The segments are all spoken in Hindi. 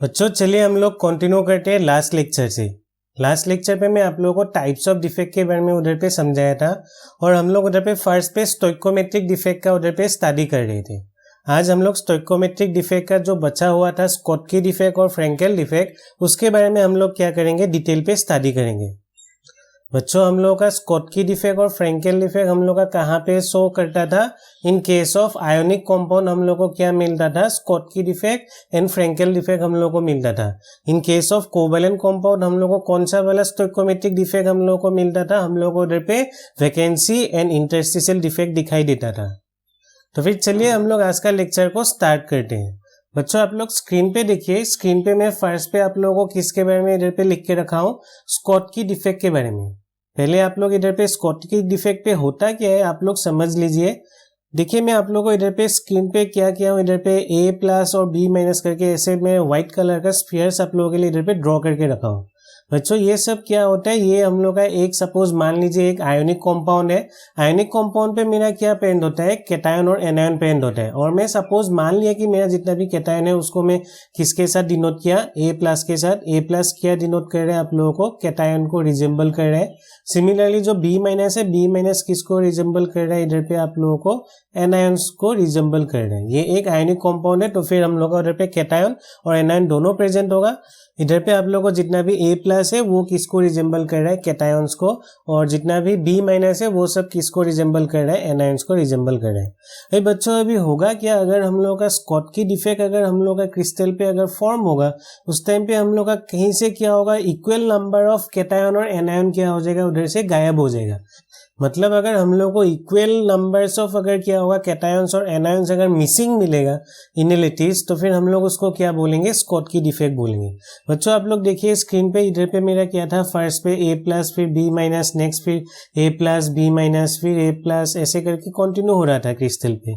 बच्चों चलिए हम लोग कंटिन्यू करते हैं लास्ट लेक्चर से। लास्ट लेक्चर पे मैं आप लोगों को टाइप्स ऑफ डिफेक्ट के बारे में उधर पे समझाया था और हम लोग उधर पे फर्स्ट पे स्टोइकोमेट्रिक डिफेक्ट का उधर पे स्टडी कर रहे थे। आज हम लोग स्टोइकोमेट्रिक डिफेक्ट का जो बचा हुआ था स्कॉटकी डिफेक्ट और फ्रेंकेल डिफेक्ट उसके बारे में हम लोग क्या करेंगे, डिटेल पे स्टडी करेंगे। बच्चों हम लोग का स्कॉटकी डिफेक्ट और फ्रेंकेल डिफेक्ट हम लोग का कहाँ पे शो करता था? In case of ionic compound हम लोग को क्या मिलता था? Schottky defect and Frenkel defect हम लोग को मिलता था। In case of covalent compound हम लोग को कौन सा वाला स्टोइकोमेट्रिक डिफेक्ट हम लोग को मिलता था? हम लोग को उधर पे वैकेंसी एंड इंटरस्टिशियल डिफेक्ट दिखाई देता था। तो फिर चलिए हम लोग आज का लेक्चर को स्टार्ट करते हैं। बच्चों आप लोग स्क्रीन पे देखिए, स्क्रीन पे मैं फर्स्ट पे आप लोगों को किसके बारे में इधर पे लिख के रखा हूँ? स्कॉटकी डिफेक्ट के बारे में। पहले आप लोग इधर पे स्कॉटकी डिफेक्ट पे होता क्या है आप लोग समझ लीजिए। देखिए मैं आप लोगों को इधर पे स्क्रीन पे क्या किया हूँ, इधर पे A+ और B- करके ऐसे मैं व्हाइट कलर का स्फीयर्स आप लोगों के लिए इधर पे ड्रॉ करके रखा हूँ। बच्चों ये सब क्या होता है, ये हम लोग का एक सपोज मान लीजिए एक आयोनिक कंपाउंड है। आयोनिक कंपाउंड पे मेरा क्या पेंड होता है? कैटायन और एनायन पेंड होता है। और मैं सपोज मान लिया कि मेरा जितना भी कैटायन है उसको मैं किसके साथ डिनोट किया? A+ के साथ। A+ क्या डिनोट कर रहे हैं आप लोगों को? कैटायन को रिजेंबल कर रहे हैं। सिमिलरली जो B- है, B- किसको रिजेंबल कर रहा है? इधर पे आप लोगों को एनायंस को रिजेंबल कर रहे हैं। ये एक आयोनिक कंपाउंड है, तो फिर हम लोग का उधर पे कैटायन और एनायन दोनों प्रेजेंट होगा। इधर पे आप लोगों को जितना भी A+ है वो किसको रिजेंबल कर रहा है? कैटायंस को। और जितना भी B- है वो सब किसको रिजेंबल कर रहा है? एनायंस को रिजेंबल कर रहा है। भाई बच्चों अभी होगा क्या, अगर हम लोग का स्कॉटकी डिफेक्ट अगर हम लोग का क्रिस्टल पे अगर फॉर्म होगा उस टाइम पे हम लोग का कहीं से क्या होगा? इक्वल नंबर ऑफ कैटायन और एनायन क्या हो जाएगा? उधर से गायब हो जाएगा। मतलब अगर हम लोग को इक्वल नंबर्स ऑफ अगर क्या होगा कैटायंस और एनायंस अगर मिसिंग मिलेगा इनलिटीज, तो फिर हम लोग उसको क्या बोलेंगे? स्कॉटकी डिफेक्ट बोलेंगे। बच्चों आप लोग देखिए स्क्रीन पे, इधर पे मेरा क्या था? फर्स्ट पे A+ फिर B- नेक्स्ट फिर A+ B- फिर A+, ऐसे करके कंटिन्यू हो रहा था क्रिस्टल पे।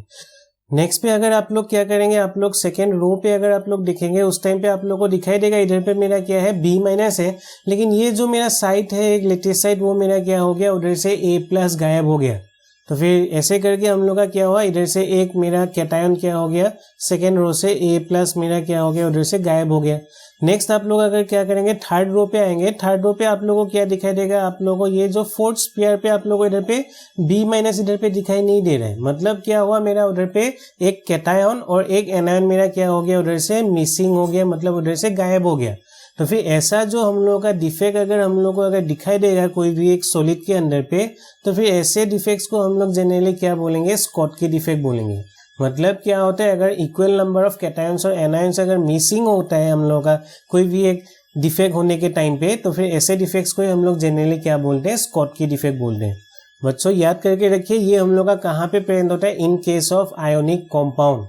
नेक्स्ट पे अगर आप लोग क्या करेंगे, आप लोग सेकेंड रो पे अगर आप लोग देखेंगे उस टाइम पे आप लोग को दिखाई देगा इधर पे मेरा क्या है? B- है, लेकिन ये जो मेरा साइट है एक लेटेस्ट साइट वो मेरा क्या हो गया? उधर से A+ गायब हो गया। तो फिर ऐसे करके हम लोग का क्या हुआ? इधर से एक मेरा कैटायन क्या हो गया? सेकेंड रो से A+ मेरा क्या हो गया? उधर से गायब हो गया। नेक्स्ट आप लोग अगर क्या करेंगे, थर्ड रो पे आएंगे। थर्ड रो पे आप लोगों को क्या दिखाई देगा? आप लोगों को ये जो फोर्थ स्पेयर पे आप लोगों को इधर पे B- इधर पे दिखाई नहीं दे रहा है। मतलब क्या हुआ, मेरा उधर पे एक कैटायन और एक एनायन मेरा क्या हो गया? उधर से मिसिंग हो गया, मतलब उधर से गायब हो गया। तो फिर ऐसा जो हम लोगों का डिफेक्ट अगर हम लोग को अगर दिखाई देगा कोई भी एक सॉलिड के अंदर पे, तो फिर ऐसे डिफेक्ट्स को हम लोग जनरली क्या बोलेंगे? स्कॉटकी डिफेक्ट बोलेंगे। मतलब क्या होता है, अगर इक्वल नंबर ऑफ कैटायंस और एनायंस अगर मिसिंग होता है हम लोग का कोई भी एक डिफेक्ट होने के टाइम पे, तो फिर ऐसे डिफेक्ट्स को हम लोग जनरली क्या बोलते हैं? स्कॉटकी डिफेक्ट बोलते हैं। बच्चों याद करके रखिए ये हम लोग का कहाँ पे प्रेजेंट होता है? In case of ionic compound.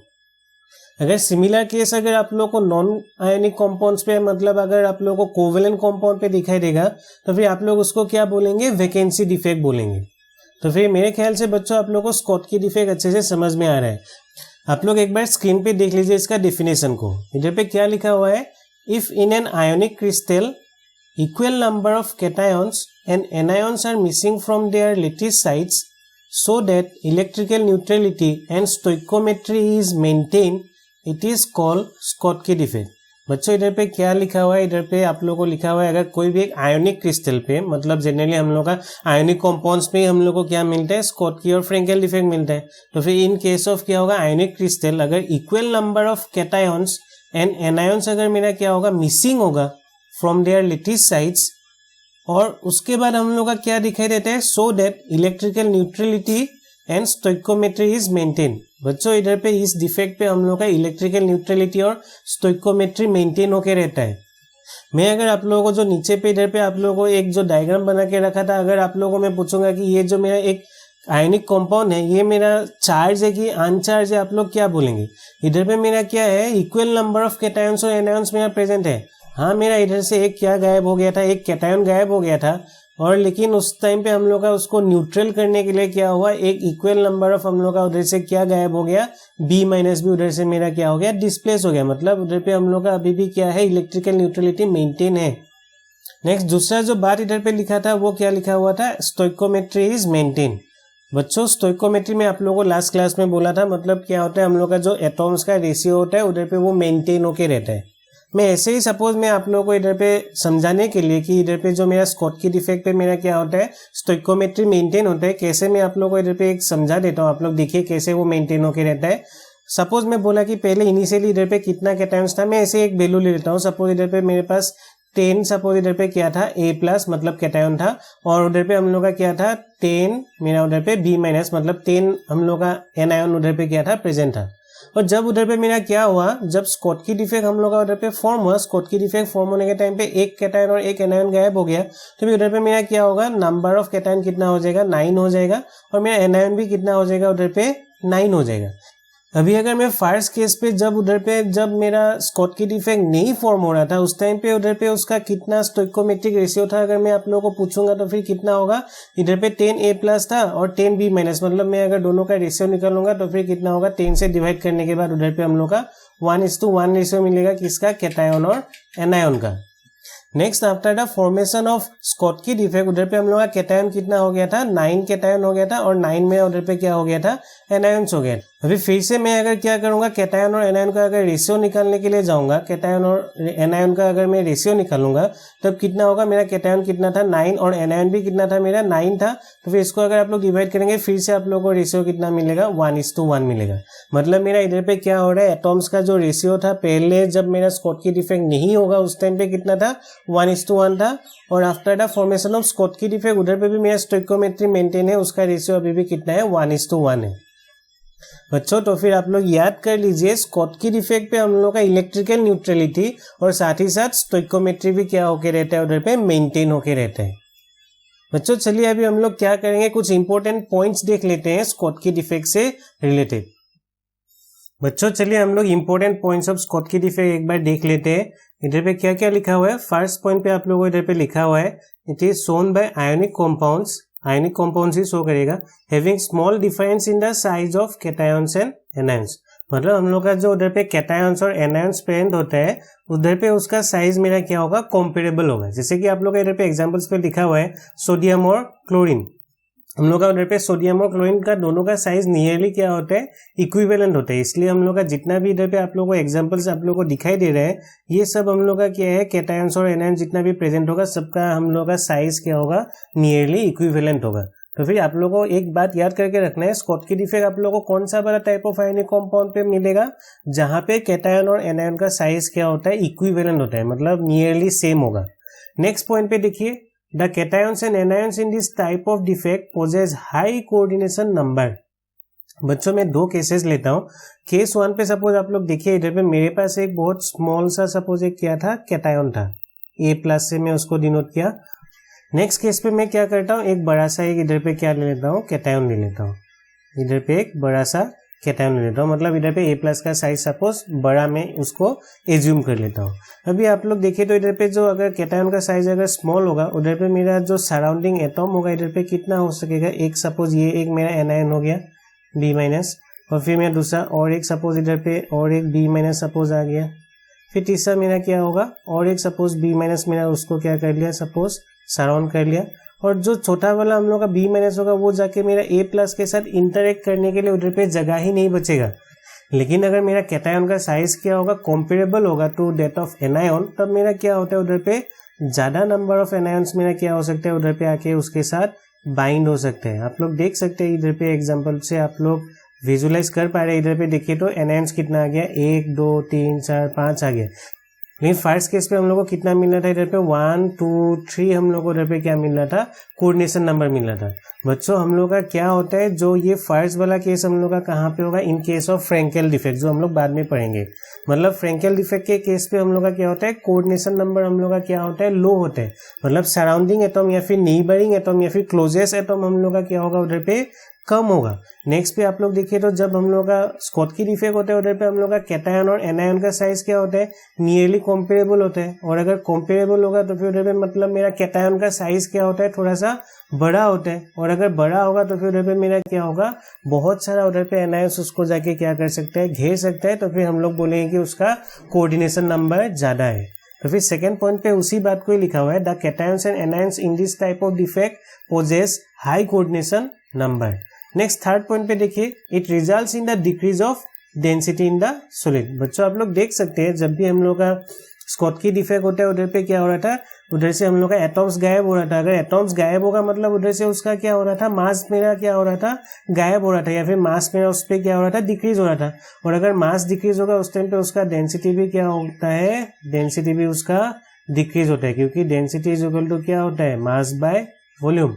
अगर सिमिलर केस अगर आप लोग को नॉन आयोनिक कंपाउंड्स पे, मतलब अगर आप लोग को कोवेलेंट कंपाउंड पे दिखाई देगा तो फिर आप लोग उसको क्या बोलेंगे? वैकेंसी डिफेक्ट बोलेंगे। तो फिर मेरे ख्याल से बच्चों आप लोग को स्कॉटकी डिफेक्ट अच्छे से समझ में आ रहा है। आप लोग एक बार स्क्रीन पे देख लीजिए इसका डेफिनेशन को। इधर पे क्या लिखा हुआ है? If in an ionic crystal equal number of cations and anions are missing from their lattice sites so that electrical neutrality and stoichiometry is maintained, it is called Schottky defect। बच्चों इधर पे क्या लिखा हुआ है? इधर पे आप लोगों को लिखा हुआ है अगर कोई भी एक आयोनिक क्रिस्टल पे, मतलब जनरली हम लोग का आयोनिक कंपाउंड्स पे हम लोग को क्या मिलता है? स्कॉटकी और फ्रेंकेल डिफेक्ट मिलता है। तो फिर इन केस ऑफ क्या होगा? आयोनिक क्रिस्टल अगर equal number of cations and anions अगर मेरा क्या होगा? मिसिंग होगा फ्रॉम देयर लेटिस साइड्स, और उसके बाद हम लोग का क्या दिखाई देता है? So that electrical neutrality and stoichiometry is maintain. बच्चों इधर पे इस डिफेक्ट पे हम लोग का इलेक्ट्रिकल न्यूट्रलिटी और स्टोइकोमेट्री मेंटेन होके रहता है। मैं अगर आप लोगों को जो नीचे पे इधर पे आप लोगों को एक जो डायग्राम बना के रखा था, अगर आप लोगों को मैं पूछूंगा कि ये जो मेरा एक आयनिक कंपाउंड है ये मेरा चार्ज है कि अनचार्ज है, आप लोग क्या बोलेंगे? इधर पे मेरा क्या है? इक्वल नंबर ऑफ कैटायंस और एनायंस मेरा प्रेजेंट है। हाँ मेरा इधर से एक क्या गायब हो गया था? एक कैटायन गायब हो गया था। और लेकिन उस टाइम पे हम लोग का उसको न्यूट्रल करने के लिए क्या हुआ? एक इक्वल नंबर ऑफ हम लोग का उधर से क्या गायब हो गया? B- भी उधर से मेरा क्या हो गया? डिस्प्लेस हो गया। मतलब उधर पे हम लोग का अभी भी क्या है? इलेक्ट्रिकल न्यूट्रलिटी मेंटेन है। नेक्स्ट दूसरा जो बात इधर पे लिखा था वो क्या लिखा हुआ था? Stoichiometry is maintain. बच्चों स्टोइकोमेट्री में आप लोगों को लास्ट क्लास में बोला था, मतलब क्या होता है? हम लोग का जो एटॉम्स का रेशियो होता है उधर पे वो मेंटेन होके रहता है। मैं ऐसे ही सपोज मैं आप लोगों को इधर पे समझाने के लिए कि इधर पे जो मेरा स्कॉटकी डिफेक्ट पे मेरा क्या होता है, स्टोइकोमेट्री मेंटेन होता है, कैसे मैं आप लोगों को इधर पे एक समझा देता हूँ। आप लोग देखिए कैसे वो मेंटेन होके रहता है। सपोज मैं बोला कि पहले इनिशियली इधर पे कितना कैटायंस था, मैं ऐसे एक वैल्यू ले लेता हूँ। सपोज इधर पे मेरे पास 10, सपोज इधर पे क्या था A+ मतलब कैटायन था, और उधर पे हम लोग का क्या था 10, मेरा उधर पे B- मतलब 10 हम लोग का एनायन उधर पे क्या था प्रेजेंट था। और जब उधर पे मेरा क्या हुआ, जब स्कॉटकी डिफेक्ट हम लोग का उधर पे फॉर्म हुआ, स्कॉटकी डिफेक्ट फॉर्म होने के टाइम पे एक कैटायन और एक एनायन गायब हो गया, तो भी उधर पे मेरा क्या होगा, नंबर ऑफ कैटायन कितना हो जाएगा 9 हो जाएगा, और मेरा एनायन भी कितना हो जाएगा उधर पे 9 हो जाएगा। अभी अगर मैं फर्स्ट केस पे जब उधर पे जब मेरा स्कॉटकी डिफेक्ट नहीं फॉर्म हो रहा था, उस टाइम पे उधर पे उसका कितना स्टोइकोमेट्रिक रेशियो था, अगर मैं आप लोगों को पूछूंगा तो फिर कितना होगा, इधर पे 10A+ था और 10B-, मतलब मैं अगर दोनों का रेशियो निकालूंगा तो फिर कितना होगा, 10 से डिवाइड करने के बाद उधर पे हम लोग का 1:1 रेशियो मिलेगा, किसका, कैटायन और एनायन का। Next after the formation of Schottky defect उधर पे हम लोग का कैटायन कितना हो गया था, 9 कैटायन हो गया था, और 9 में उधर पे क्या हो गया था, एनायंस हो गया। अभी फिर से मैं अगर क्या करूंगा, कैटायन और एनायन का अगर रेशियो निकालने के लिए जाऊंगा, कैटायन और एनायन का अगर मैं रेशियो निकालूंगा तब कितना होगा, मेरा कैटायन कितना था 9 और एनायन भी कितना था, मेरा 9 था। तो फिर इसको अगर आप लोग डिवाइड करेंगे फिर से आप लोगों को रेशियो कितना मिलेगा, 1:1 मिलेगा। मतलब मेरा इधर पे क्या हो रहा है, एटॉम्स का जो रेशियो था पहले जब मेरा स्कॉटकी डिफेक्ट नहीं होगा उस टाइम पे कितना था, 1:1 था, और after the formation of Schottky defect उधर पे भी मेरा स्टोइकोमेट्री मेंटेन है, उसका रेशियो अभी भी कितना है, 1:1 है। बच्चों तो फिर आप लोग याद कर लीजिए, स्कॉटकी डिफेक्ट पे हम लोग का इलेक्ट्रिकल न्यूट्रलिटी और साथ ही साथ स्टोइकोमेट्री भी क्या होके रहता है, उधर पे मेंटेन होके रहता है। बच्चों चलिए अभी हम लोग क्या करेंगे, कुछ इंपॉर्टेंट पॉइंट्स देख लेते हैं स्कॉटकी डिफेक्ट से रिलेटेड। बच्चों चलिए हम लोग important points of Schottky defect एक बार देख लेते हैं। इधर पे क्या क्या लिखा हुआ है, फर्स्ट पॉइंट पे आप लोगों को इधर पे लिखा हुआ है, it is shown by ionic compounds, ionic compounds ही शो करेगा, having small difference in the size of cations and anions. मतलब हम लोग का जो उधर पे कैटायंस और एनायंस प्रेजेंट होता है उधर पे उसका साइज मेरा क्या होगा, कॉम्पेरेबल होगा। जैसे कि आप लोग का इधर पे एग्जांपल्स पे लिखा हुआ है सोडियम और क्लोरीन, हम लोग का उधर पे सोडियम और क्लोरीन का दोनों का साइज नियरली क्या होता है, इक्विवेलेंट होता है। इसलिए हम लोग का जितना भी इधर पे आप लोगों को एग्जांपल्स आप लोगों को दिखाई दे रहा है, ये सब हम लोग का क्या है, कैटायंस और एनायंस जितना भी प्रेजेंट होगा सबका हम लोग का साइज क्या होगा, नियरली इक्विवेलेंट होगा। तो फिर आप लोगों को एक बात याद करके रखना है, स्कॉटकी डिफेक्ट आप लोगों को कौन सा वाला टाइप ऑफ आयोनिक कंपाउंड पे मिलेगा, जहां पे कैटायन और एनायन का साइज क्या होता है, इक्विवेलेंट होता है, मतलब नियरली सेम होगा। नेक्स्ट पॉइंट पे देखिए, the cations and anions in this type of defect poses high coordination number. बच्चों मैं दो केसेस लेता हूँ। केस 1 पे सपोज आप लोग देखिए, इधर पे मेरे पास एक बहुत स्मॉल सा सपोज एक क्या था, कैटायन था, A+ से मैं उसको डिनोट किया। नेक्स्ट केस पे मैं क्या करता हूँ, एक बड़ा सा एक इधर पे क्या ले लेता हूँ, कैटायन ले लेता हूँ, इधर पे एक बड़ा सा कैटायन ले लेता हूँ, मतलब इधर पे A+ का साइज सपोज बड़ा मैं उसको एज्यूम कर लेता हूँ। अभी आप लोग देखिए तो इधर पे जो अगर कैटायन का साइज अगर स्मॉल होगा, उधर पे मेरा जो सराउंडिंग एटॉम होगा इधर पे कितना हो सकेगा, एक सपोज ये एक मेरा एनायन हो गया B-, और फिर मेरा दूसरा और एक सपोज इधर पे और एक B- सपोज आ गया, फिर तीसरा मेरा क्या होगा और एक सपोज B- मेरा उसको क्या कर लिया, सपोज सराउंड कर लिया, और जो छोटा वाला हम लोग का B- होगा वो जाके मेरा A+ के साथ इंटरेक्ट करने के लिए उधर पे जगह ही नहीं बचेगा। लेकिन अगर मेरा कैटायन का साइज क्या होगा, कॉम्पेरेबल होगा टू दैट ऑफ एनायन, तब मेरा क्या होता है, उधर पे ज्यादा नंबर ऑफ एनायंस मेरा क्या हो सकता है, उधर पे आके उसके साथ बाइंड हो सकते हैं। आप लोग देख सकते हैं इधर पे एग्जांपल से आप लोग विजुलाइज कर पा रहे हैं। इधर पे देखिए तो एनायंस कितना आ गया, 1 2 3 4 5 आ गया। लेकिन फर्स्ट केस पे हम लोग को कितना मिल रहा था, इधर पे 1 2 3 हम लोग को इधर पे क्या मिल रहा था, कोऑर्डिनेशन नंबर मिल रहा था। बच्चों हम लोग का क्या होता है, जो ये फर्स्ट वाला केस हम लोग का कहाँ पे होगा, in case of Frenkel defect, जो हम लोग बाद में पढ़ेंगे। मतलब फ्रैंकेल डिफेक्ट के केस पे हम लोग का क्या होता है, कोऑर्डिनेशन नंबर हम लोग का क्या होता है, लो होता है। मतलब सराउंडिंग एटॉम या फिर नीबरिंग एटॉम या फिर क्लोजेस्ट एटॉम हम लोग का क्या होगा, उधर पे कम होगा। नेक्स्ट पे आप लोग देखिए तो जब हम लोग का स्कॉटकी डिफेक्ट होता है, उधर पे हम लोग का कैटायन और एनायन का साइज क्या होता है, नियरली कॉम्पेरेबल होता है। और अगर कॉम्पेरेबल होगा तो फिर उधर पे मतलब मेरा कैटायन का साइज क्या होता है, थोड़ा सा बड़ा होता है। और अगर बड़ा होगा तो फिर उधर पे मेरा क्या होगा, बहुत सारा उधर पे एनायंस उसको जाके क्या कर सकता है, घेर सकता है। तो फिर हम लोग बोलेंगे कि उसका कोऑर्डिनेशन नंबर ज्यादा है। तो फिर सेकंड पॉइंट पे उसी बात को ही लिखा हुआ है, the cations and anions in this type of defect poses high coordination number. Next third point पे देखिए, it results in the decrease of density in the solid. बच्चों आप लोग देख सकते हैं जब भी हम लोग का स्कॉटकी डिफेक्ट होता है उधर पे क्या हो रहा था, उधर से हम लोग का एटॉम्स गायब हो रहा था। अगर एटॉम्स गायब होगा मतलब उधर से उसका क्या हो रहा था, मास मेरा क्या हो रहा था, गायब हो रहा था, या फिर मास मेरा उस पर क्या हो रहा था, डिक्रीज हो रहा था। और अगर मास डिक्रीज होगा उस टाइम पे उसका डेंसिटी भी क्या होता है, डेंसिटी भी उसका डिक्रीज होता है, क्योंकि डेंसिटी इज इक्वल टू क्या होता है, मास बाय वॉल्यूम।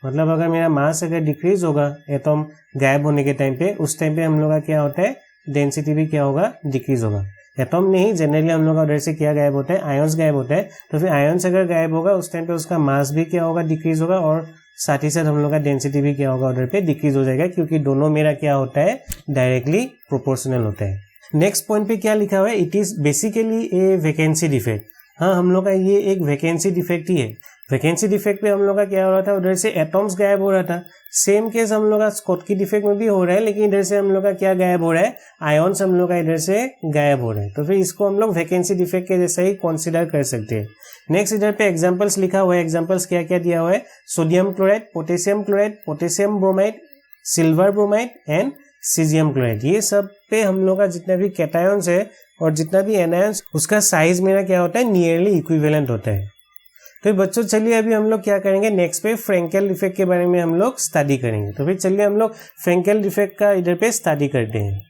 मतलब अगर मेरा मास अगर डिक्रीज होगा एटॉम गायब होने के टाइम पे, उस टाइम पे हम लोग का क्या होता है, डेंसिटी भी क्या होगा, डिक्रीज होगा। एटॉम नहीं, जनरली हम लोग का उधर से क्या गायब होता है, आयंस गायब होता है। तो फिर आयंस अगर गायब होगा उस टाइम पे उसका मास भी क्या होगा, डिक्रीज होगा, और साथ ही साथ हम लोग का डेंसिटी भी क्या होगा उधर पे डिक्रीज हो जाएगा, क्योंकि दोनों मेरा क्या होता है, डायरेक्टली प्रोपोर्शनल होता है। नेक्स्ट पॉइंट पे क्या लिखा हुआ है, it is basically A vacancy defect. हाँ, हम लोग का ये एक वैकेंसी डिफेक्ट ही है। वैकेंसी डिफेक्ट पे हम लोग का क्या हो रहा था, उधर से एटॉम्स गायब हो रहा था। सेम केस हम लोग का स्कॉटकी डिफेक्ट में भी हो रहा है, लेकिन इधर से हम लोग का क्या गायब हो रहा है, आयॉन्स हम लोग का इधर से गायब हो रहा है। तो फिर इसको हम लोग वैकेंसी डिफेक्ट के जैसा ही कंसीडर कर सकते हैं। नेक्स्ट इधर पे एग्जांपल्स लिखा हुआ है। एग्जांपल्स क्या क्या दिया हुआ है, sodium chloride, potassium bromide, silver bromide and caesium chloride. ये सब पे हम लोग का जितना भी कैटायंस है और जितना भी एनायंस, उसका साइज मेरा क्या होता है, नियरली इक्विवेलेंट होता है। तो बच्चों चलिए अभी हम लोग क्या करेंगे, नेक्स्ट पे फ्रैंकेल डिफेक्ट के बारे में हम लोग स्टडी करेंगे। तो फिर चलिए हम लोग फ्रैंकेल डिफेक्ट का इधर पे स्टडी करते हैं।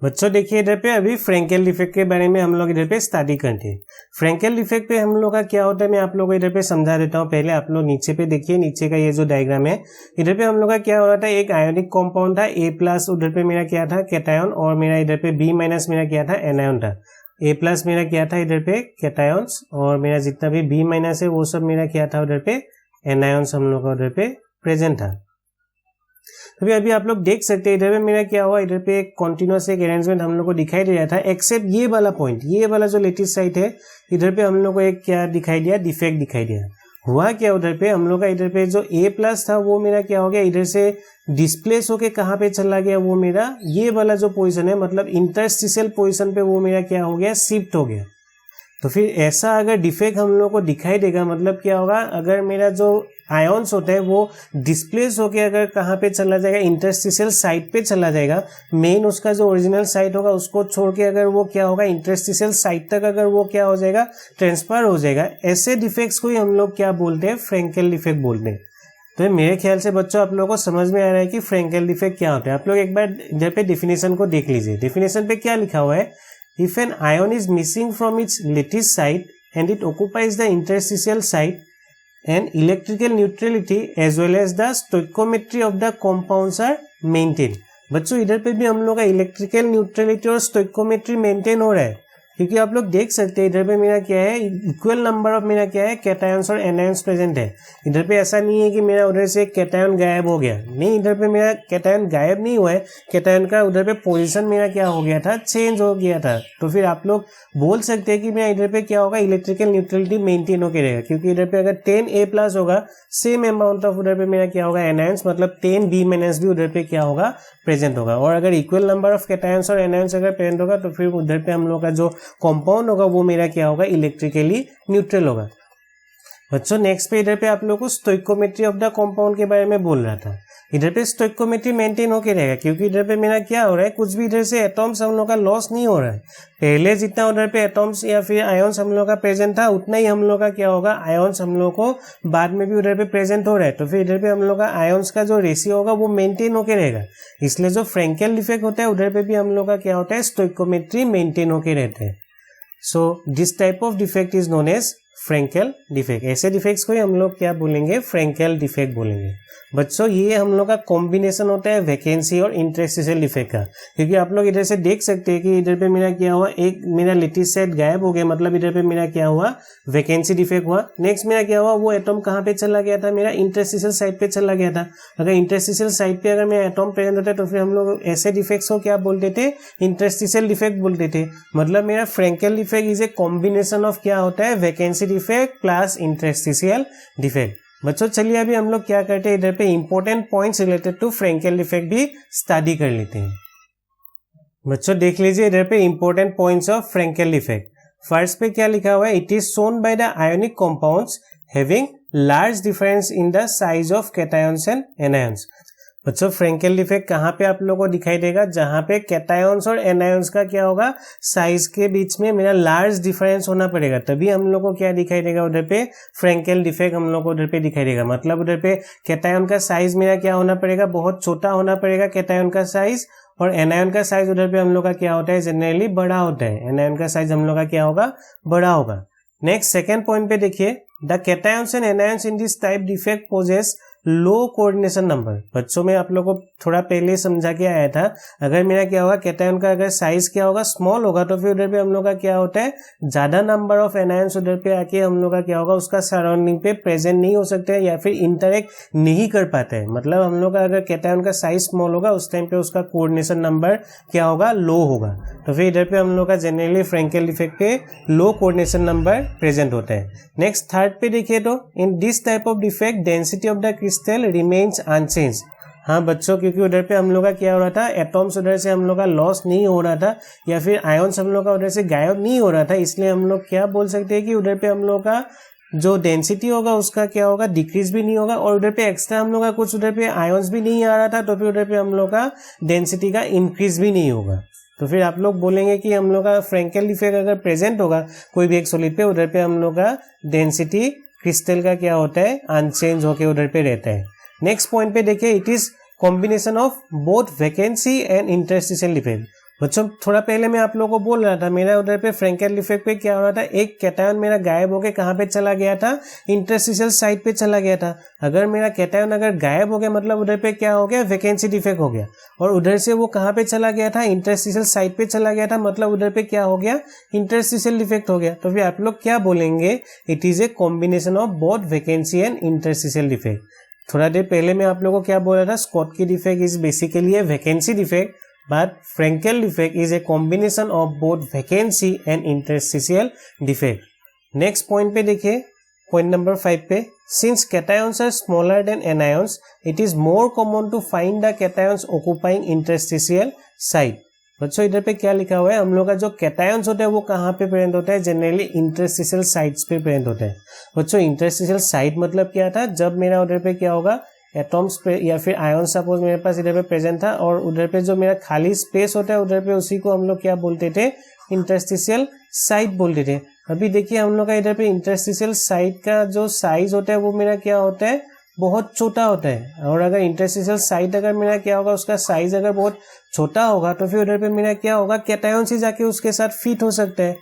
बच्चों देखिए इधर पे अभी फ्रैंकेल डिफेक्ट के बारे में हम लोग इधर पे स्टडी करते हैं। फ्रैंकेल डिफेक्ट पे हम लोग का क्या होता है, मैं आप लोगों को इधर पे समझा देता हूँ। पहले आप लोग नीचे पे देखिए, नीचे का ये जो डायग्राम है, इधर पे हम लोग का क्या हो रहा था, एक आयोनिक कॉम्पाउंड था A+, उधर पे मेरा क्या था, कैटायन, और मेरा इधर पे B- मेरा क्या था, एनायन था। A+ मेरा क्या था इधर पे कैटायंस, और मेरा जितना भी B- है वो सब मेरा क्या था उधर पे एनायंस हम लोग का उधर पे प्रेजेंट था। तो अभी आप लोग देख सकते हैं इधर पे मेरा क्या हुआ, इधर पे एक कॉन्टिन्यूअस एक अरेंजमेंट हम लोग को दिखाई दे रहा था, एक्सेप्ट ये वाला पॉइंट, ये वाला जो लेटेस्ट साइट है, इधर पे हम लोग को एक क्या दिखाई दिया, डिफेक्ट दिखाई दिया। हुआ क्या उधर पे हम लोग का, इधर पे जो A+ था वो मेरा क्या हो गया, इधर से डिस्प्लेस होके कहाँ पे चला गया, वो मेरा ये वाला जो पोजीशन है, मतलब इंटरस्टिशियल पोजीशन पे वो मेरा क्या हो गया, शिफ्ट हो गया। तो फिर ऐसा अगर डिफेक्ट हम लोग को दिखाई देगा, मतलब क्या होगा, अगर मेरा जो आयॉन्स होता है वो डिस्प्लेस होके अगर कहाँ पे चला जाएगा, इंटरस्टिशियल साइट पे चला जाएगा, मेन उसका जो ओरिजिनल साइट होगा उसको छोड़ के अगर वो क्या होगा, इंटरस्टिशियल साइट तक अगर वो क्या हो जाएगा, ट्रांसफर हो जाएगा, ऐसे डिफेक्ट्स को ही हम लोग क्या बोलते हैं, फ्रैंकेल डिफेक्ट बोलते हैं। तो मेरे ख्याल से बच्चों आप लोगों को समझ में आ रहा है कि फ्रैंकेल डिफेक्ट क्या होता है। आप लोग एक बार इधर पे डेफिनेशन को देख लीजिए। डेफिनेशन पे क्या लिखा हुआ है, if an ion is missing from its lattice site and it occupies the interstitial site, and electrical neutrality as well as the stoichiometry of the compounds are maintained। बच्चों इधर पे भी हम लोग का इलेक्ट्रिकल न्यूट्रलिटी और स्टोइकोमेट्री मेंटेन हो रहा है, क्योंकि आप लोग देख सकते हैं इधर पे मेरा क्या है, इक्वल नंबर ऑफ मेरा क्या है, कैटायंस और एनायंस प्रेजेंट है। इधर पे ऐसा नहीं है कि मेरा उधर से कैटायन गायब हो गया, नहीं, इधर पे मेरा कैटायन गायब नहीं हुआ है, कैटायन का उधर पे पोजीशन मेरा क्या हो गया था, चेंज हो गया था। तो फिर आप लोग बोल सकते हैं कि मेरा इधर पे क्या होगा, इलेक्ट्रिकल न्यूट्रलिटी मेंटेन होकर रहेगा, क्योंकि इधर पे अगर 10 A+ होगा, सेम अमाउंट ऑफ उधर पे मेरा क्या होगा, एनायंस, मतलब 10 B- भी उधर पे क्या होगा, प्रेजेंट होगा। और अगर इक्वल नंबर ऑफ कैटायंस और एनायंस अगर प्रेजेंट होगा तो फिर उधर पे हम लोग का जो कंपाउंड होगा वो मेरा क्या होगा, इलेक्ट्रिकली न्यूट्रल होगा। बच्चों नेक्स्ट पे इधर पे आप लोगों को स्टोइकोमेट्री ऑफ द कंपाउंड के बारे में बोल रहा था। इधर पे स्टोइकोमेट्री मेंटेन होके रहेगा, क्योंकि इधर पे मेरा क्या हो रहा है, कुछ भी इधर से एटॉम्स हम लोग का लॉस नहीं हो रहा है। पहले जितना उधर पे एटॉम्स या फिर आयंस हम लोग का प्रेजेंट था, उतना ही हम लोग का क्या होगा, आयंस हम लोग को बाद में भी उधर पे प्रेजेंट हो रहा है। तो फिर इधर पे हम लोग का आयंस का जो रेशियो होगा वो मेंटेन होके रहेगा। इसलिए जो फ्रैंकेल डिफेक्ट होता है उधर पे भी हम लोग का क्या होता है, स्टोइकोमेट्री मेंटेन होके रहते हैं। So this type of defect is known as Frenkel defect. ऐसे डिफेक्ट्स को ही हम लोग क्या बोलेंगे, फ्रैंकेल डिफेक्ट बोलेंगे। बच्चों ये हम लोग का कॉम्बिनेशन होता है वैकेंसी और इंटरस्टिशियल डिफेक्ट का, क्योंकि आप लोग इधर से देख सकते हैं कि इधर पे मेरा क्या हुआ, एक मेरा लेटिस साइड गायब हो गया, मतलब इधर पे मेरा क्या हुआ, वैकेंसी डिफेक्ट हुआ। नेक्स्ट मेरा क्या हुआ, वो एटॉम कहाँ पे चला गया था, मेरा इंटरस्टिशियल साइड पे चला गया था। अगर इंटरस्टिशियल साइड पे अगर मेरा एटॉम प्रेजेंट होता है तो फिर हम लोग ऐसे डिफेक्ट्स को क्या बोलते थे, इंटरस्टिशियल डिफेक्ट बोलते थे। मतलब मेरा Frenkel defect is a combination of क्या होता है, vacancy defect plus interstitial defect. बच्चों चलिए अभी हम लोग क्या करते हैं, इधर पे important points related to Frenkel defect भी स्टडी कर लेते हैं। बच्चों देख लीजिए इधर पे important points of Frenkel defect. First पे क्या लिखा हुआ है, it is shown by the ionic compounds having large difference in the size of cations and anions. बच्चों फ्रेंकेल डिफेक्ट कहाँ पे आप लोगों को दिखाई देगा, जहां पे कैटायंस और एनायंस का क्या होगा, साइज के बीच में मेरा लार्ज डिफरेंस होना पड़ेगा, तभी हम लोग को क्या दिखाई देगा, उधर पे फ्रेंकेल डिफेक्ट हम लोग को उधर पे दिखाई देगा। मतलब उधर पे कैटायन का साइज मेरा क्या होना पड़ेगा, बहुत छोटा होना पड़ेगा कैटायन का साइज, और एनायन का साइज उधर पे हम लोग का क्या होता है, जनरली बड़ा होता है। एनायन का साइज हम लोग का क्या होगा, बड़ा होगा। नेक्स्ट सेकेंड पॉइंट पे देखिए, the cations and anions in this type defect poses low coordination number. बच्चों में आप लोगों को थोड़ा पहले समझा के आया था, अगर मेरा क्या होगा, कैटायन का अगर साइज क्या होगा, स्मॉल होगा, तो फिर उधर पे हम लोग का क्या होता है, ज्यादा नंबर ऑफ एनायंस उधर पे आके हम लोग का क्या होगा, उसका सराउंडिंग पे प्रेजेंट नहीं हो सकते हैं या फिर इंटरेक्ट नहीं कर पाते हैं। मतलब हम लोग का अगर कैटायन का साइज स्मॉल होगा, उस टाइम पे उसका कोऑर्डिनेशन नंबर क्या होगा, लो होगा। तो फिर इधर पे हम लोग का जनरली फ्रेंकेल डिफेक्ट पे लो कोऑर्डिनेशन नंबर प्रेजेंट होता है। नेक्स्ट थर्ड पे देखिए, तो in this type of defect density of the crystal remains unchanged. हाँ बच्चों, क्योंकि उधर पे हम लोग का क्या हो रहा था, एटॉम्स उधर से हम लोग का लॉस नहीं हो रहा था या फिर आयन्स हम लोग का उधर से गायब नहीं हो रहा था, इसलिए हम लोग क्या बोल सकते हैं कि उधर पे हम लोग का जो डेंसिटी होगा उसका क्या होगा, डिक्रीज भी नहीं होगा, और उधर पे एक्स्ट्रा हम लोग का कुछ उधर पे आयन्स भी नहीं आ रहा था, तो फिर उधर पे हम लोग का डेंसिटी का इंक्रीज भी नहीं होगा। तो फिर आप लोग बोलेंगे कि हम लोग का फ्रेंकेल डिफेक्ट अगर प्रेजेंट होगा कोई भी एक सॉलिड पे, उधर पे हम लोग का डेंसिटी क्रिस्टल का क्या होता है, अनचेंज होके उधर पे रहता है। नेक्स्ट पॉइंट पे देखिए, it is combination of both vacancy and interstitial defect. बच्चों थोड़ा पहले मैं आप लोगों को बोल रहा था, मेरा उधर पे फ्रेंकेल डिफेक्ट पे क्या हो रहा था, एक कैटायन मेरा गायब होके कहाँ पे चला गया था, इंटरस्टिशियल साइड पे चला गया था। अगर मेरा कैटायन अगर गायब हो गया, मतलब उधर पे क्या हो गया, वैकेंसी डिफेक्ट हो गया, और उधर से वो कहाँ पे चला गया था, इंटरस्टिशियल साइड पे चला गया था, मतलब उधर पे क्या हो गया, इंटरस्टिशियल डिफेक्ट हो गया। तो फिर आप लोग क्या बोलेंगे, it is a combination of both vacancy and interstitial defect. थोड़ा देर पहले मैं आप लोगों को क्या बोला था, Schottky defect is basically A vacancy defect, but Frenkel defect is a combination of both vacancy and interstitial defect. Next point पे देखिए, point number 5 पे, since cations are smaller than anions, it is more common to find the cations occupying interstitial site. बच्चों इधर पे क्या लिखा हुआ है, हम लोग का जो कैटायंस होता है वो कहाँ पे प्रेजेंट होता है, जनरली इंटरस्टिशियल साइट्स पे प्रेजेंट होता है। बच्चों इंटरस्टिशियल साइट मतलब क्या था, जब मेरा उधर पे क्या होगा, एटॉम्स पे या फिर आयन सपोज मेरे पास इधर पे प्रेजेंट था, और उधर पे जो मेरा खाली स्पेस होता है उधर पे, उसी को हम लोग क्या बोलते थे, इंटरस्टिशियल साइट बोलते थे। अभी देखिए हम लोग का इधर पे इंटरस्टिशियल साइट का जो साइज होता है वो मेरा क्या होता है, बहुत छोटा होता है। और अगर इंटरस्टिशियल साइट अगर मेरा क्या होगा, उसका साइज अगर बहुत छोटा होगा, तो फिर उधर पे मेरा क्या होगा, कैटायंस ही जाके उसके साथ फिट हो सकते हैं।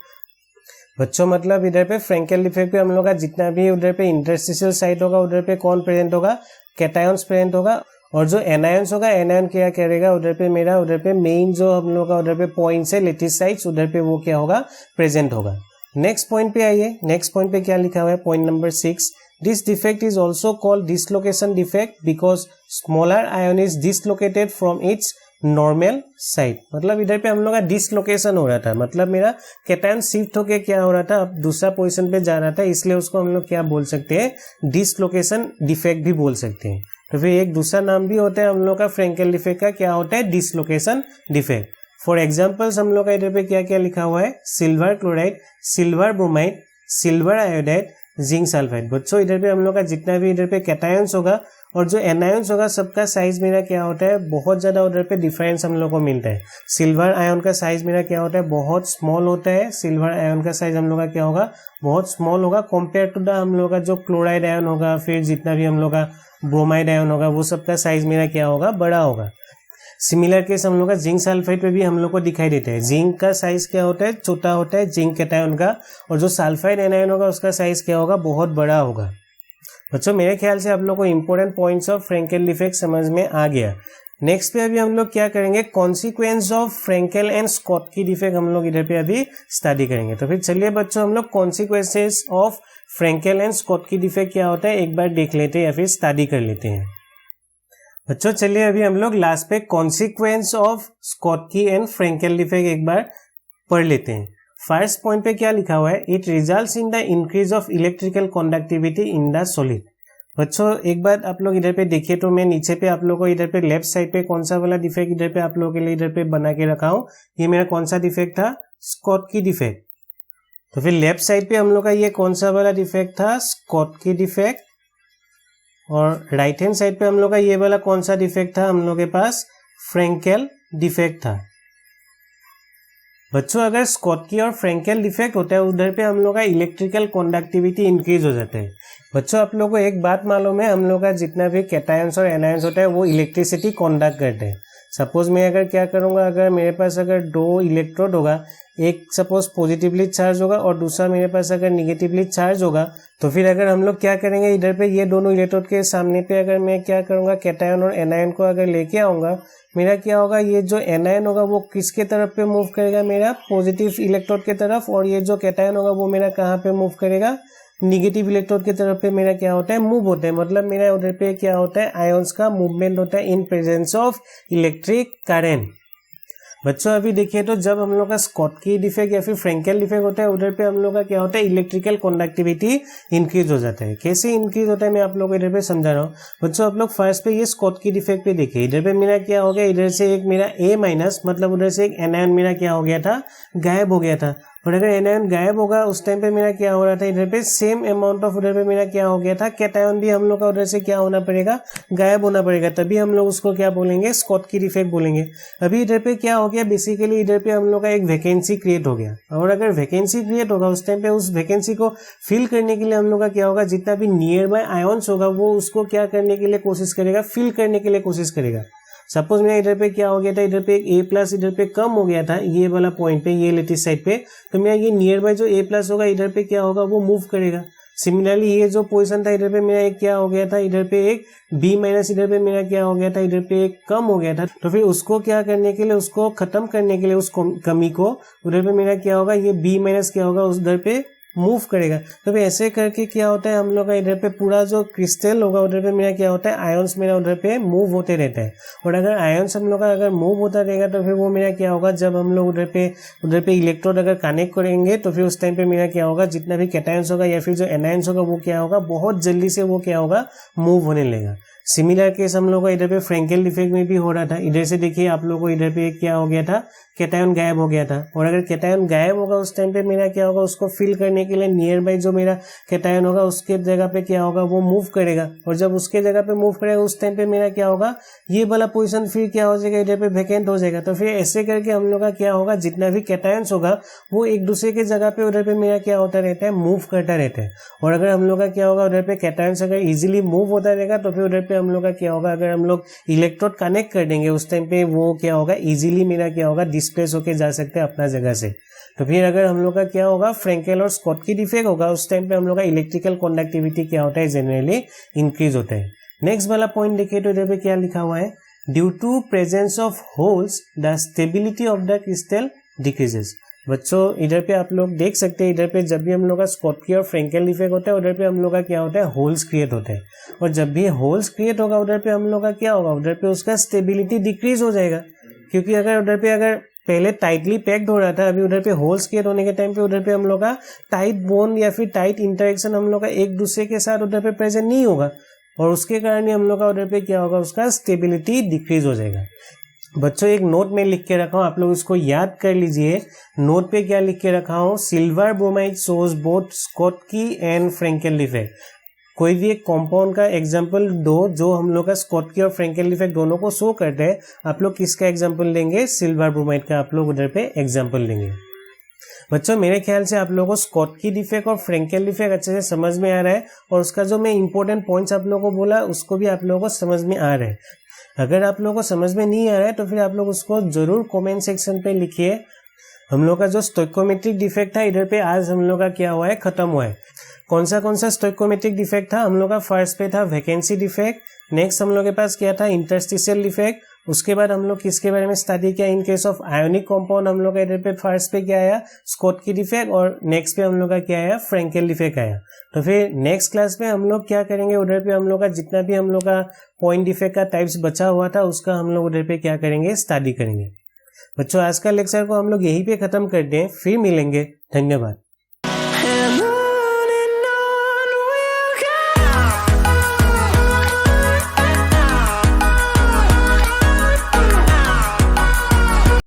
बच्चों मतलब इधर पे फ्रेंकेल डिफेक्ट पे हम लोग का जितना भी उधर पे इंटरस्टिशियल साइट होगा, उधर पे कौन प्रेजेंट होगा, कैटायंस प्रेजेंट होगा, और जो एनायंस होगा, एनायन क्या करेगा, उधर पे मेरा उधर पे मेन जो हम लोग का उधर पे पॉइंट्स है, लेटिस साइट्स, उधर पे वो क्या होगा, प्रेजेंट होगा। नेक्स्ट पॉइंट पे आइए, नेक्स्ट पॉइंट पे क्या लिखा हुआ है, point number 6, this defect is also called dislocation defect because smaller ion is dislocated from its normal side. मतलब इधर पे हम लोग का डिसलोकेशन हो रहा था, मतलब मेरा कैटायन शिफ्ट होके क्या हो रहा था, अब दूसरा पोजीशन पे जा रहा था, इसलिए उसको हम लोग क्या बोल सकते हैं, डिसलोकेशन डिफेक्ट भी बोल सकते हैं। तो फिर एक दूसरा नाम भी होता है हम लोग का फ्रेंकेल डिफेक्ट का, क्या होता है, डिसलोकेशन डिफेक्ट। फॉर एग्जाम्पल्स हम लोग का इधर पे क्या क्या लिखा हुआ है, silver chloride, silver bromide, silver iodide, zinc sulphide. बच्चों इधर पे हम लोग का जितना भी इधर पे कैटायंस होगा और जो एनायंस होगा, सबका साइज मेरा क्या होता है, बहुत ज्यादा उधर पे डिफरेंस हम लोग को मिलता है। सिल्वर आयन का साइज मेरा क्या होता है, बहुत स्मॉल होता है। सिल्वर आयन का साइज हम लोग का क्या होगा, बहुत स्मॉल होगा कंपेयर टू द हम लोग का जो क्लोराइड आयन होगा, फिर जितना भी हम लोग का ब्रोमाइड आयन होगा, वो सबका साइज मेरा क्या होगा, बड़ा होगा। सिमिलर केस हम लोग का जिंक सल्फाइड पे भी हम लोग को दिखाई देता है। जिंक का साइज क्या होता है, छोटा होता है जिंक कैटायन का, और जो सल्फाइड एनायन होगा उसका साइज क्या होगा, बहुत बड़ा होगा। बच्चों मेरे ख्याल से आप लोग को इंपॉर्टेंट पॉइंट्स ऑफ फ्रेंकेल डिफेक्ट समझ में आ गया। नेक्स्ट पे अभी हम लोग क्या करेंगे, consequence of Frenkel and Schottky defect हम लोग इधर पे अभी स्टडी करेंगे। तो फिर चलिए बच्चों हम लोग consequences of Frenkel and Schottky defect क्या होता है एक बार देख लेते हैं या फिर स्टडी कर लेते हैं। बच्चों चलिए अभी हम लोग लास्ट पे consequence of Schottky and Frenkel defect एक बार पढ़ लेते हैं। फर्स्ट पॉइंट पे क्या लिखा हुआ है, it results in the increase of electrical conductivity in the solid. बच्चों एक बार आप लोग इधर पे देखिए, तो मैं नीचे पे आप लोग को इधर पे लेफ्ट साइड पे कौन सा वाला डिफेक्ट इधर पे आप लोगों के लिए इधर पे बना के रखा हूं, ये मेरा कौन सा डिफेक्ट था, स्कॉटकी डिफेक्ट। तो फिर लेफ्ट साइड पे हम लोग का ये कौन सा वाला डिफेक्ट था, स्कॉटकी डिफेक्ट। और राइट हैंड साइड पे हम लोग का ये वाला कौन सा डिफेक्ट था, हम लोग के पास फ्रेंकेल डिफेक्ट था। बच्चों अगर स्कॉटकी और फ्रेंकेल डिफेक्ट होता है उधर पे हम लोग का इलेक्ट्रिकल कंडक्टिविटी इंक्रीज हो जाता है। बच्चों आप लोगों को एक बात मालूम है, हम लोग का जितना भी कैटायंस और एनायंस होता है वो इलेक्ट्रिसिटी कंडक्ट करते हैं। सपोज मैं अगर क्या करूँगा, अगर मेरे पास अगर दो इलेक्ट्रोड होगा, एक सपोज पॉजिटिवली चार्ज होगा और दूसरा मेरे पास अगर निगेटिवली चार्ज होगा, तो फिर अगर हम लोग क्या करेंगे, इधर पे ये दोनों इलेक्ट्रोड के सामने पे अगर मैं क्या करूँगा, कैटायन और एनायन को अगर लेके आऊँगा, मेरा क्या होगा, ये जो एनायन होगा वो किसके तरफ पे मूव करेगा, मेरा पॉजिटिव इलेक्ट्रोड के तरफ, और ये जो कैटायन होगा वो मेरा कहाँ पे मूव करेगा, निगेटिव इलेक्ट्रोड की तरफ पे मेरा क्या होता है, मूव होता है। मतलब मेरा उधर पे क्या होता है, आयंस का मूवमेंट होता है in presence of electric current. बच्चों अभी देखिए तो जब हम लोग का स्कॉटकी डिफेक्ट या फिर फ्रेंकेल डिफेक्ट होता है उधर पे हम लोग का क्या होता है, इलेक्ट्रिकल कंडक्टिविटी इंक्रीज हो जाता है। कैसे इंक्रीज होता है मैं आप लोगों को इधर पे समझा रहा हूँ। बच्चों आप लोग फर्स्ट पे ये स्कॉटकी डिफेक्ट पे देखिए, इधर पे मेरा क्या हो गया, इधर से एक मेरा A माइनस मतलब उधर से एक एनायन मेरा क्या हो गया था, गायब हो गया था। और अगर एनायन गायब होगा उस टाइम पे मेरा क्या हो रहा था, इधर पे सेम अमाउंट ऑफ उधर पे मेरा क्या हो गया था, कैटायन भी हम लोग का उधर से क्या होना पड़ेगा, गायब होना पड़ेगा, तभी हम लोग उसको क्या बोलेंगे, स्कॉटकी डिफेक्ट बोलेंगे। अभी इधर पे क्या हो गया, बेसिकली इधर पे हम लोग का एक वैकेंसी क्रिएट हो गया, और अगर वैकेंसी क्रिएट होगा उस टाइम पे उस वैकेंसी को फिल करने के लिए हम लोग का क्या होगा, जितना भी नियर बाय आयंस होगा वो उसको क्या करने के लिए कोशिश करेगा, फिल करने के लिए कोशिश करेगा। सपोज मेरा इधर पे क्या हो गया था, इधर पे एक A प्लस इधर पे कम हो गया था ये वाला पॉइंट पे, ये लेटिस साइड पे, तो मेरा ये नियर बाय जो A प्लस होगा इधर पे क्या होगा, वो मूव करेगा। सिमिलरली ये जो पोजीशन था इधर पे मेरा एक क्या हो गया था, इधर पे एक B माइनस इधर पे मेरा क्या हो गया था, इधर पे एक कम हो गया था, तो फिर उसको क्या करने के लिए, उसको खत्म करने के लिए उस कमी को, उधर पे मेरा क्या होगा, ये B माइनस क्या होगा उधर पे मूव करेगा। तो फिर ऐसे करके क्या होता है, हम लोग का इधर पे पूरा जो क्रिस्टल होगा उधर पे मेरा क्या होता है, आयंस मेरा उधर पे मूव होते रहता है। और अगर आयंस हम लोग का अगर मूव होता रहेगा तो फिर वो मेरा क्या होगा, जब हम लोग उधर पे इलेक्ट्रोड अगर कनेक्ट करेंगे तो फिर उस टाइम पे मेरा क्या होगा, जितना भी कैटायंस होगा या फिर जो एनायंस होगा वो क्या होगा, बहुत जल्दी से वो क्या होगा, मूव होने लगेगा। सिमिलर केस हम लोग का इधर पे फ्रेंकेल डिफेक्ट में भी हो रहा था। इधर से देखिए आप लोगों को इधर पे क्या हो गया था, कैटायन गायब हो गया था, और अगर कैटायन गायब होगा उस टाइम पे मेरा क्या होगा, उसको फिल करने के लिए नियर बाई जो मेरा कैटायन होगा उसके जगह पे क्या होगा, वो मूव करेगा, और जब उसके जगह पे मूव करेगा उस टाइम पे मेरा क्या होगा, ये वाला पोजीशन फिर क्या हो जाएगा, इधर पे वैकेंट हो जाएगा। तो फिर ऐसे करके हम लोग का क्या होगा, जितना भी कैटायंस होगा वो एक दूसरे के जगह पे उधर पे मेरा क्या होता रहता है, मूव करता रहता है। और अगर हम लोग का क्या होगा, उधर पे कैटायंस अगर इजीली मूव होता रहेगा तो फिर उधर पे हम लोग का क्या होगा, अगर हम लोग इलेक्ट्रोड कनेक्ट कर देंगे उस टाइम पे वो क्या होगा, इजीली मेरा क्या होगा, डिस्प्लेस होके जा सकते हैं अपना जगह से। तो फिर अगर हम लोग का क्या होगा, फ्रेंकेल और स्कॉटकी डिफेक्ट होगा उस टाइम पे हम लोग का इलेक्ट्रिकल कंडक्टिविटी क्या होता है, जनरली इंक्रीज होता है। नेक्स्ट वाला पॉइंट देखिए तो इधर पे क्या लिखा हुआ है, due to presence of holes the stability of the crystal decreases. बच्चों इधर पे आप लोग देख सकते हैं, इधर पे जब भी हम लोग का स्कॉटकी और फ्रेंकेल डिफेक्ट होता है उधर पे हम लोग का क्या होता है, होल्स क्रिएट होते हैं, और जब भी होल्स क्रिएट होगा उधर पे हम लोग का क्या होगा, उधर पे उसका स्टेबिलिटी डिक्रीज हो जाएगा। क्योंकि अगर उधर पे अगर पहले टाइटली पैक्ड हो रहा था, अभी उधर पे होल्स क्रिएट होने के टाइम पे उधर पे हम लोग का टाइट बोन या फिर टाइट इंटरेक्शन हम लोग का एक दूसरे के साथ उधर पे प्रेजेंट नहीं होगा, और उसके कारण ही हम लोग का उधर पे क्या होगा, उसका स्टेबिलिटी डिक्रीज हो जाएगा। बच्चों एक नोट में लिख के रखा हूँ, आप लोग इसको याद कर लीजिए। नोट पे क्या लिख के रखा हूँ, silver bromide shows both Schottky and Frenkel defect. कोई भी एक कंपाउंड का एग्जांपल दो जो हम लोग का स्कॉटकी और फ्रेंकेल डिफेक्ट दोनों को शो करते हैं। आप लोग किसका एग्जांपल लेंगे, सिल्वर ब्रोमाइड का आप लोग उधर पे एग्जांपल लेंगे। बच्चों मेरे ख्याल से आप लोगों को स्कॉटकी डिफेक्ट और फ्रेंकेल डिफेक्ट अच्छे से समझ में आ रहा है, और उसका जो मैं इंपॉर्टेंट पॉइंट्स आप लोगों को बोला उसको भी आप लोगों को समझ में आ रहा है। अगर आप लोगों को समझ में नहीं आ रहा है तो फिर आप लोग उसको जरूर कमेंट सेक्शन पे लिखिए। हम लोग का जो स्टोइकोमेट्रिक डिफेक्ट था इधर पे आज हम लोग का क्या हुआ है, खत्म हुआ है। कौन सा स्टोइकोमेट्रिक डिफेक्ट था, हम लोग का फर्स्ट पे था वैकेंसी डिफेक्ट, नेक्स्ट हम लोग के पास क्या था, इंटरस्टिशियल डिफेक्ट। उसके बाद हम लोग किसके बारे में स्टडी किया, in case of ionic compound हम लोग का इधर पे फर्स्ट पे क्या आया, स्कॉटकी डिफेक्ट, और नेक्स्ट पे हम लोग का क्या आया, फ्रेंकेल डिफेक्ट आया। तो फिर नेक्स्ट क्लास में हम लोग क्या करेंगे, उधर पे हम लोग का जितना भी हम लोग का पॉइंट डिफेक्ट का टाइप्स बचा हुआ था उसका हम लोग उधर पे क्या करेंगे, स्टडी करेंगे। बच्चों आज का लेक्चर को हम लोग यहीं पे खत्म कर दें, फिर मिलेंगे। धन्यवाद।